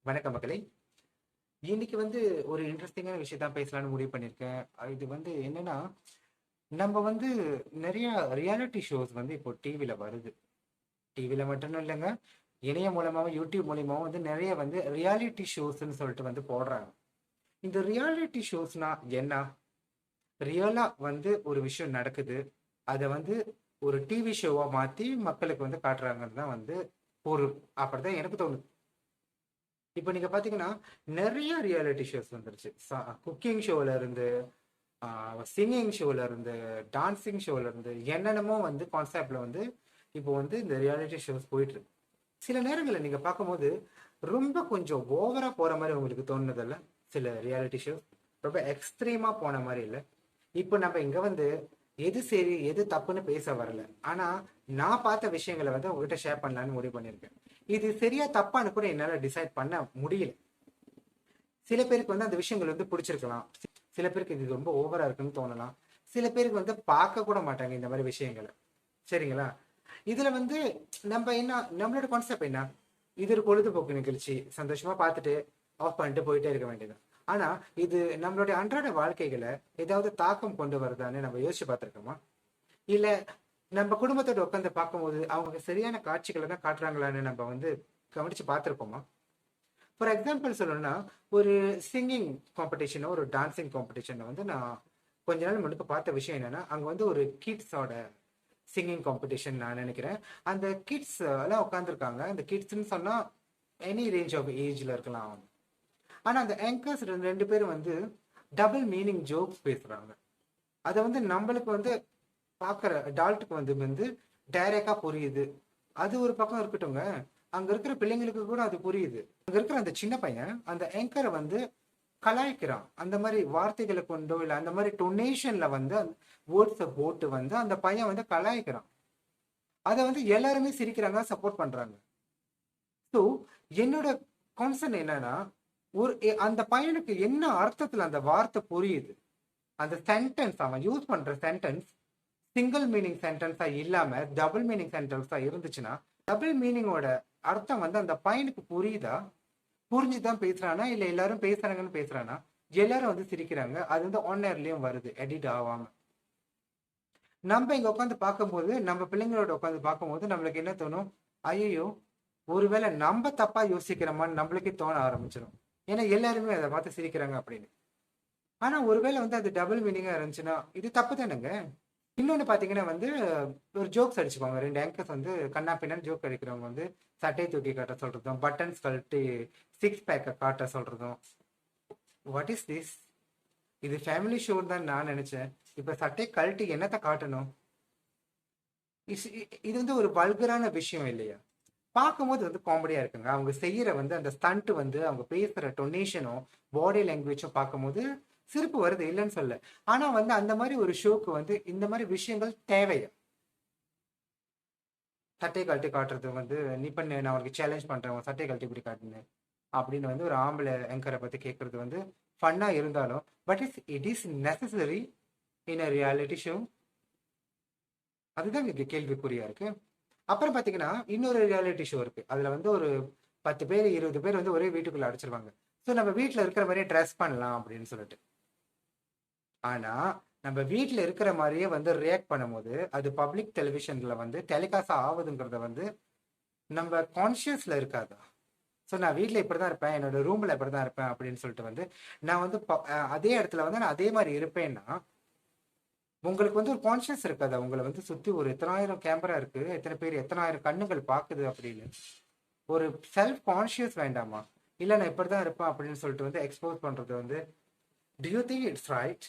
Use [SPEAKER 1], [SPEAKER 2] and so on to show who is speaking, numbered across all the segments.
[SPEAKER 1] வணக்கம் மக்களே. இன்னைக்கு ஒரு இன்ட்ரெஸ்டிங்கான விஷயம் தான் பேசலாம்னு முடிவு பண்ணியிருக்கேன். இது என்னன்னா, நம்ம நிறைய ரியாலிட்டி ஷோஸ் இப்போ டிவில வருது. டிவில மட்டும் இல்லைங்க, இணையம் மூலமாவும் யூடியூப் மூலியமாவும் நிறைய ரியாலிட்டி ஷோஸ்ன்னு சொல்லிட்டு போடுறாங்க. இந்த ரியாலிட்டி ஷோஸ்னா என்ன? ரியலா ஒரு விஷயம் நடக்குது, அதை ஒரு டிவி ஷோவா மாத்தி மக்களுக்கு காட்டுறாங்கன்னு தான் பொருள். அப்படிதான் எனக்கு தோணுது. இப்போ நீங்க பாத்தீங்கன்னா நிறைய ரியாலிட்டி ஷோஸ் வந்துருச்சு. குக்கிங் ஷோல இருந்து, சிங்கிங் ஷோல இருந்து, டான்சிங் ஷோல இருந்து, என்னென்னமோ கான்செப்ட்ல இப்போ இந்த ரியாலிட்டி ஷோஸ் போயிட்டு இருக்கு. சில நேரங்களில் நீங்க பார்க்கும்போது ரொம்ப கொஞ்சம் ஓவரா போற மாதிரி உங்களுக்கு தோணுதில்ல? சில ரியாலிட்டி ஷோஸ் ரொம்ப எக்ஸ்ட்ரீமா போன மாதிரி இல்லை? இப்போ நம்ம இங்க எது சரி எது தப்புன்னு பேச வரல, ஆனா நான் பார்த்த விஷயங்களை உங்ககிட்ட ஷேர் பண்ணலான்னு முடிவு பண்ணியிருக்கேன். இது சரியா தப்பான்னு கூட என்னால டிசைட் பண்ண முடியல. சில பேருக்கு அந்த விஷயங்கள் பிடிச்சிருக்கலாம், சில பேருக்கு இது ரொம்ப ஓவரா இருக்குன்னு தோணலாம், சில பேருக்கு பார்க்க கூட மாட்டாங்க இந்த மாதிரி விஷயங்களை. சரிங்களா? இதுல நம்ம என்ன, நம்மளோட கான்செப்ட் என்ன? இது ஒரு பொழுதுபோக்கு நிகழ்ச்சி, சந்தோஷமா பார்த்துட்டு ஆஃப் பண்ணிட்டு போயிட்டே இருக்க வேண்டியது. ஆனா இது நம்மளுடைய அன்றாட வாழ்க்கைகளை ஏதாவது தாக்கம் கொண்டு வருதான்னு நம்ம யோசிச்சு பார்த்துருக்கோமா? இல்ல நம்ம குடும்பத்தோட உட்காந்து பார்க்கும்போது அவங்க சரியான காட்சிகளை தான் காட்டுறாங்களான்னு நம்ம கவனிச்சு பார்த்துருப்போமா? ஃபார் எக்ஸாம்பிள் சொல்லணும்னா, ஒரு சிங்கிங் காம்படிஷனோ ஒரு டான்சிங் காம்படிஷனை நான் கொஞ்ச நாள் முன்னுக்கு பார்த்த விஷயம் என்னன்னா, அங்க ஒரு கிட்ஸோட சிங்கிங் காம்படிஷன் நான் நினைக்கிறேன். அந்த கிட்ஸ் எல்லாம் உட்காந்துருக்காங்க. அந்த கிட்ஸ்ன்னு சொன்னா எனி ரேஞ்ச் ஆஃப் ஏஜ்ல இருக்கலாம். ஆனா அந்த ஆங்கர்ஸ் ரெண்டு பேரும் டபுள் மீனிங் ஜோக்ஸ் பேசுறாங்க. அதை நம்மளுக்கு பாக்குற அடால்ட்டுக்கு டைரக்டா புரியுது. அது ஒரு பக்கம் இருக்கட்டும்ங்க, அங்க இருக்கிற பிள்ளைங்களுக்கு கூட அது புரியுது. அங்க இருக்கிற அந்த சின்ன பையன் அந்த ஆங்கரை கலாய்க்கிறான். அந்த மாதிரி வார்த்தைகளை கொண்டோ இல்ல அந்த மாதிரி டொனேஷன்ல வேர்ட்ஸை போட்டு அந்த பையன் கலாய்க்கிறான். அதை எல்லாருமே சிரிக்கிறாங்க, சப்போர்ட் பண்றாங்க. ஸோ என்னோட கான்சர்ன் என்னன்னா, அந்த பையனுக்கு என்ன அர்த்தத்துல அந்த வார்த்தை புரியுது, அந்த சென்டென்ஸ் அவன் யூஸ் பண்ற சென்டென்ஸ் சிங்கிள் மீனிங் சென்டென்ஸா இல்லாம டபுள் மீனிங் சென்டென்ஸா இருந்துச்சுன்னா, டபுள் மீனிங்கோட அர்த்தம் அந்த பையனுக்கு புரியுதா, புரிஞ்சுதான் பேசுறானா, இல்ல எல்லாரும் பேசுறாங்கன்னு பேசுறானா? எல்லாரும் சிரிக்கிறாங்க. அது ஆன்லைன்லயும் வருது, எடிட் ஆகாம. நம்ம இங்க உட்காந்து பார்க்கும்போது, நம்ம பிள்ளைங்களோட உட்காந்து பார்க்கும்போது நம்மளுக்கு என்ன தோணும்? ஐயோ, ஒருவேளை நம்ம தப்பா யோசிக்கிறோமான்னு நம்மளுக்கே தோண ஆரம்பிச்சிடும். ஏன்னா எல்லாருமே அதை பார்த்து சிரிக்கிறாங்க அப்படின்னு. ஆனா ஒருவேளை அது டபுள் மீனிங்கா இருந்துச்சுன்னா இது தப்பு தானேங்க. இன்னொன்னு பாத்தீங்கன்னா ஒரு ஜோக்ஸ் அடிச்சுப்பாங்க. ரெண்டு ஆங்கர்ஸ் கண்ணா பின்னான்னு ஜோக் அடிக்கிறவங்க சட்டையை தூக்கி காட்ட சொல்றதும், பட்டன்ஸ் கழட்டி சிக்ஸ் பேக்கை காட்ட சொல்றதும். What is this? இது ஃபேமிலி ஷோ தான் நான் நினைச்சேன். இப்ப சட்டை கழட்டி என்னத்தை காட்டணும்? இது ஒரு வல்கரான விஷயம் இல்லையா? பார்க்கும்போது காமெடியா இருக்குங்க. அவங்க செய்யற அந்த ஸ்டண்ட் அவங்க பேசுற டொனேஷனும் பாடி லாங்குவேஜும் பார்க்கும்போது சிரிப்பு வருது, இல்லைன்னு சொல்ல. ஆனா அந்த மாதிரி ஒரு ஷோக்கு இந்த மாதிரி விஷயங்கள் தேவையா? சட்டை கழட்டி காட்டுறது நீ பண்ணு, நான் உனக்கு சேலஞ்ச் பண்றேன், சட்டை கழட்டி இப்படி காட்டுன்னு அப்படின்னு ஒரு ஆம்பளை ஆங்கரை பத்தி கேட்கறது ஃபன்னா இருந்தாலும், but it is necessary in a reality show? அதுதான் இங்க கேள்விக்குறியா இருக்கு. அப்புறம் பாத்தீங்கன்னா இன்னொரு ரியாலிட்டி ஷோ இருக்கு. அதுல ஒரு 10 பேர் 20 பேர் ஒரே வீட்டுக்குள்ள அடைச்சிருவாங்க. ஸோ நம்ம வீட்டுல இருக்கிற மாதிரியே ட்ரெஸ் பண்ணலாம் அப்படின்னு சொல்லிட்டு. ஆனா நம்ம வீட்டுல இருக்கிற மாதிரியே ரியாக்ட் பண்ணும்போது அது பப்ளிக் டெலிவிஷன்ல டெலிகாஸ்ட் ஆகுதுங்கிறத நம்ம கான்சியஸ்ல இருக்காதா? ஸோ நான் வீட்டில் இப்படி தான் இருப்பேன், என்னோட ரூம்ல இப்படி தான் இருப்பேன் அப்படின்னு சொல்லிட்டு நான் அதே இடத்துல நான் அதே மாதிரி இருப்பேன்னா உங்களுக்கு ஒரு கான்சியஸ் இருக்காது. உங்களை சுத்தி ஒரு எத்தனாயிரம் கேமரா இருக்கு, எத்தனை பேர் எத்தனாயிரம் கண்ணுகள் பாக்குது அப்படின்னு ஒரு செல்ஃப் கான்சியஸ் வேண்டாமா? இல்ல நான் இப்படிதான் இருப்பேன் அப்படின்னு சொல்லிட்டு எக்ஸ்போஸ் பண்றது do you think it's right?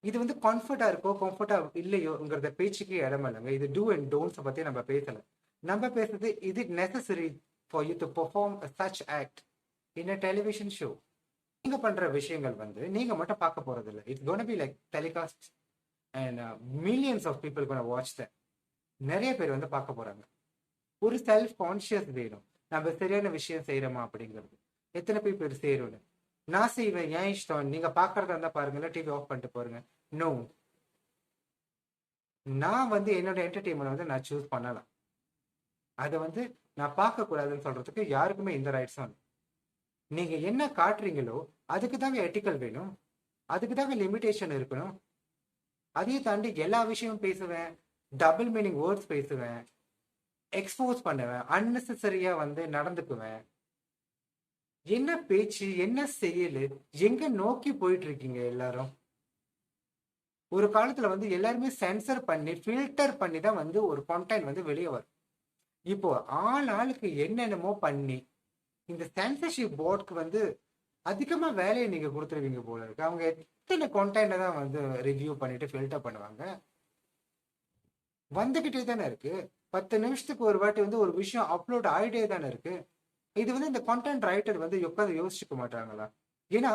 [SPEAKER 1] இது கம்ஃபர்ட்டா இருக்கோ கம்ஃபர்ட்டா இல்லையோங்கிறத பேச்சுக்கு இடம் இல்லைங்க. இது டூ அண்ட் டோன்ட்ஸ் பத்தி நம்ம பேசல. நம்ம பேசுறது இது necessary for you to perform such act in a television show. நீங்க பண்ற விஷயங்கள் நீங்க மட்டும் பார்க்க போறது இல்லை. It's gonna be like telecast and millions of people gonna watch that. நிறைய பேர் பார்க்க போறாங்க. ஒரு செல்ஃப் கான்சியஸ் வேணும். நம்ம சரியான விஷயம் செய்யறோமா அப்படிங்கிறது. எத்தனை பேர் செய்யறோம்னு நான் செய்வேன், ஏன் இஷ்டம். நீங்க பாக்குறதா இருந்தா பாருங்க, டிவி ஆஃப் பண்ணிட்டு போறீங்க. நோ, நான் என்னோட என்டர்டெயின்மெண்ட் நான் சூஸ் பண்ணலாம். அதை நான் பார்க்க கூடாதுன்னு சொல்றதுக்கு யாருக்குமே இந்த ரைட்ஸும் இல்லை. நீங்க என்ன காட்டுறீங்களோ அதுக்கு தாங்க எட்டிக்கல் வேணும், அதுக்கு தாங்க லிமிடேஷன் இருக்கணும். அதையும் தாண்டி எல்லா விஷயமும் பேசுவேன், டபுள் மீனிங் வேர்ட்ஸ் பேசுவேன், எக்ஸ்போஸ் பண்ணுவேன், அன்னெசரியா வந்து நடந்துக்குவேன். என்ன பேச்சு, என்ன செயல், எங்க நோக்கி போயிட்டு இருக்கீங்க எல்லாரும்? ஒரு காலத்துல வந்து எல்லாருமே சென்சர் பண்ணி ஃபில்டர் பண்ணி தான் வந்து ஒரு கண்டென்ட் வந்து வெளியே வரும். இப்போ ஆளுக்கு என்னென்னமோ பண்ணி இந்த சென்சர்ஷிப் போர்டுக்கு வந்து அதிகமா வேலையை நீங்க கொடுத்துருவீங்க போல இருக்கு. அவங்க எத்தனை கண்டென்ட் தான் வந்து ரிவ்யூ பண்ணிட்டு ஃபில்டர் பண்ணுவாங்க? வந்துகிட்டே தானே இருக்கு. 10 நிமிஷத்துக்கு ஒரு வாட்டி வந்து ஒரு விஷயம் அப்லோட் ஆகிட்டே தானே இருக்கு. இது வந்து இந்த கண்டென்ட் ரைட்டர் வந்து உட்காந்து யோசிச்சுக்க மாட்டாங்களா? ஏன்னா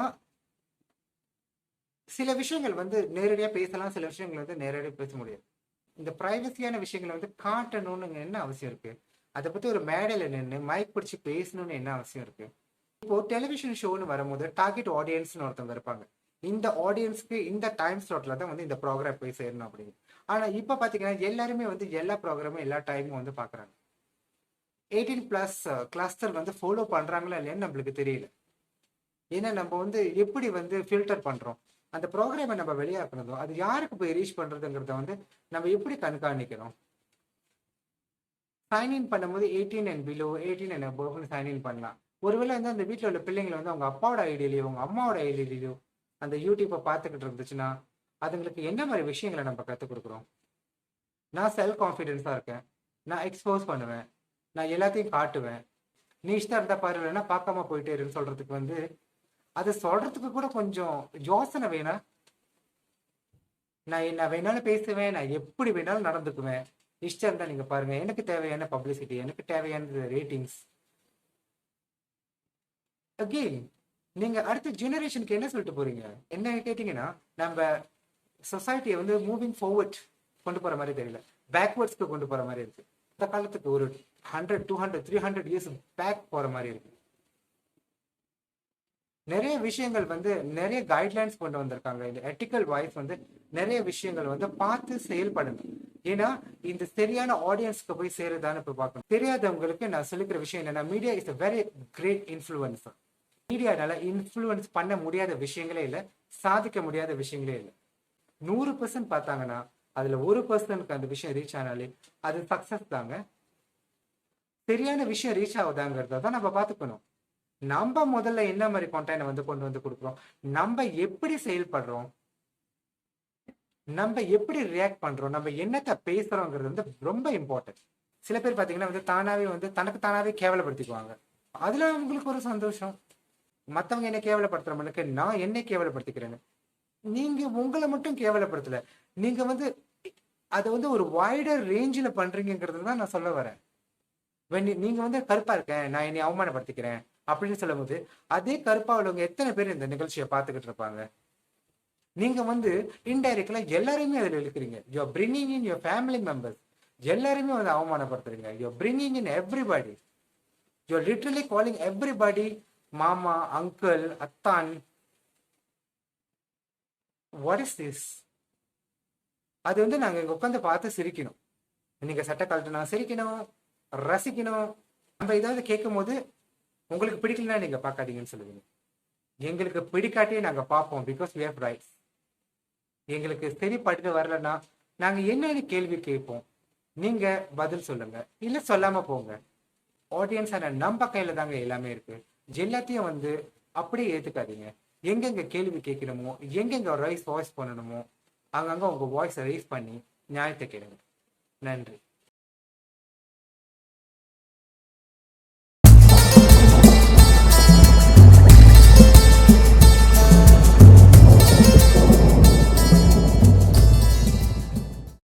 [SPEAKER 1] சில விஷயங்கள் வந்து நேரடியா பேசலாம், சில விஷயங்கள் வந்து நேரடியாக பேச முடியாது. இந்த பிரைவசியான விஷயங்களை வந்து காட்டணும்னு என்ன அவசியம் இருக்கு? அதை பத்தி ஒரு மேடையில நின்று மைக் பிடிச்சி பேசணும்னு என்ன அவசியம் இருக்கு? இப்போ டெலிவிஷன் ஷோன்னு வரும்போது டார்கெட் ஆடியன்ஸ்னு ஒருத்தவங்க இருப்பாங்க. இந்த ஆடியன்ஸ்க்கு இந்த டைம் ஸ்லாட்ல தான் வந்து இந்த ப்ரோக்ராம் போய் சேரணும் அப்படின்னு. ஆனா இப்ப பாத்தீங்கன்னா எல்லாருமே வந்து எல்லா ப்ரோக்ராமும் எல்லா டைமும் வந்து பாக்குறாங்க. 18+ கிளஸ்டர் வந்து ஃபாலோ பண்றாங்களா இல்லையான்னு நம்மளுக்கு தெரியல. ஏன்னா நம்ம வந்து எப்படி வந்து ஃபில்டர் பண்றோம், அந்த ப்ரோக்ராமை நம்ம வெளியாக்குறதோ அது யாருக்கு போய் ரீச் பண்றதுங்கிறத வந்து நம்ம எப்படி கண்காணிக்கணும்? சைன்இன் பண்ணும்போது 18 அண்ட் பிலோ, 18 அண்ட் அபோவ்னு சைன்இன் பண்ணலாம். ஒருவேளை வந்து அந்த வீட்டில் உள்ள பிள்ளைங்களை வந்து அவங்க அப்பாவோட ஐடியிலையோ அவங்க அம்மாவோட ஐடியிலையோ அந்த யூடியூப்பை பார்த்துக்கிட்டு இருந்துச்சுன்னா அதுங்களுக்கு என்ன மாதிரி விஷயங்களை நம்ம கற்றுக் கொடுக்குறோம்? நான் செல்ஃப் கான்ஃபிடென்ஸாக இருக்கேன், நான் எக்ஸ்போஸ் பண்ணுவேன், நான் எல்லாத்தையும் காட்டுவேன், நீ இஷ்டம் இருந்தா பாரு இல்லைன்னா பார்க்காம போயிட்டே இருக்குன்னு சொல்றதுக்கு வந்து அது சொல்றதுக்கு கூட கொஞ்சம் யோசனை வேணா? நான் என்ன வேணாலும் பேசுவேன், நான் எப்படி வேணாலும் நடந்துக்குவேன், இஷ்டம் இருந்தா நீங்க பாருங்க, எனக்கு தேவையான பப்ளிசிட்டி, எனக்கு தேவையான ரேட்டிங்ஸ். அகெயின் நீங்க அடுத்த ஜெனரேஷனுக்கு என்ன சொல்லிட்டு போறீங்க? என்ன கேட்டீங்கன்னா நம்ம சொசைட்டியை வந்து மூவிங் ஃபார்வர்ட் கொண்டு போற மாதிரி தெரியல, பேக்வர்ட்ஸ்க்கு கொண்டு போற மாதிரி இருக்கு. இந்த காலத்துக்கு ஒரு 100, 200, 300 இயர்ஸ் பேக் போற மாதிரி இருக்கு. நிறைய விஷயங்கள் வந்து நிறைய கைட்லைன்ஸ் கொண்டு வந்திருக்காங்க. இந்த எத்திக்கல் வாய்ஸ் வந்து நிறைய விஷயங்கள் வந்து பார்த்து செயல்படுங்க. ஏன்னா இந்த சரியான ஆடியன்ஸ்க்கு போய் சேருதான்னு இப்ப பார்க்கணும். தெரியாதவங்களுக்கு நான் சொல்லிக்கிற விஷயம் என்னன்னா, media is a very great influencer. மீடியானால இன்ஃப்ளூயன்ஸ் பண்ண முடியாத விஷயங்களே இல்லை, சாதிக்க முடியாத விஷயங்களே இல்லை. 100% பார்த்தாங்கன்னா அதுல 1%க்கு அந்த விஷயம் ரீச் ஆனாலே அது சக்சஸ் தாங்க. சரியான விஷயம் ரீச் ஆகுதாங்கிறத தான் நம்ம பார்த்துக்கணும். நம்ம முதல்ல என்ன மாதிரி கண்டென்ட் வந்து கொண்டு வந்து கொடுக்குறோம், நம்ம எப்படி செயல்படுறோம், நம்ம எப்படி ரியாக்ட் பண்றோம், நம்ம என்னத்தை பேசுறோங்கிறது வந்து ரொம்ப இம்பார்ட்டன்ட். சில பேர் பாத்தீங்கன்னா வந்து தானாவே வந்து தனக்கு தானாவே கேவலப்படுத்திக்குவாங்க. அதுல அவங்களுக்கு ஒரு சந்தோஷம். மத்தவங்க என்ன கேவலப்படுத்துறவங்களுக்கு நான் என்ன கேவலப்படுத்திக்கிறேன்னு. நீங்க உங்களை மட்டும் கேவலப்படுத்தல, நீங்க வந்து அதை வந்து ஒரு வைடர் ரேஞ்சில் பண்றீங்கிறது தான் நான் சொல்ல வரேன். நீங்க வந்து கருப்பா இருக்கேன், நான் என்னை அவமானப்படுத்திக்கிறேன் அப்படின்னு சொல்லும் போது அதே கருப்பா உள்ளவங்க எத்தனை பேர் இந்த நிகழ்ச்சியை பார்த்துக்கிட்டு இருப்பாங்க? நீங்க வந்து இன்டைரக்ட்லா எல்லாருமே அதுல இழுக்கிறீங்க. You are bringing in your family members, எல்லாருமே வந்து அவமானப்படுத்துறீங்க. You are bringing in everybody, you are literally calling everybody மாமா, அங்கிள், அத்தான். What is this? அது வந்து நாங்க இங்க உட்காந்து பார்த்து சிரிக்கணும், நீங்க சட்டை கழட்டுனா சிரிக்கணும், ரசிக்கணும். நம்ம ஏதாவது கேட்கும் போது உங்களுக்கு பிடிக்கலன்னா நீங்க பார்க்காதீங்கன்னு சொல்லுவீங்க. எங்களுக்கு பிடிக்காட்டியே நாங்க பார்ப்போம், பிகாஸ் we have rights. எங்களுக்கு சரி பட்டு வரலன்னா நாங்க என்னன்னு கேள்வி கேட்போம், நீங்க பதில் சொல்லுங்க, இல்ல சொல்லாம போங்க. ஆடியன்ஸான நம்ம கையில தாங்க எல்லாமே இருக்கு. எல்லாத்தையும் வந்து அப்படியே ஏத்துக்காதீங்க. எங்கெங்க கேள்வி கேட்கணுமோ, எங்கெங்க வாய்ஸ் பண்ணணுமோ அங்கங்க உங்க வாய்ஸ் ரைஸ் பண்ணி நியாயத்தை கேளுங்க. நன்றி.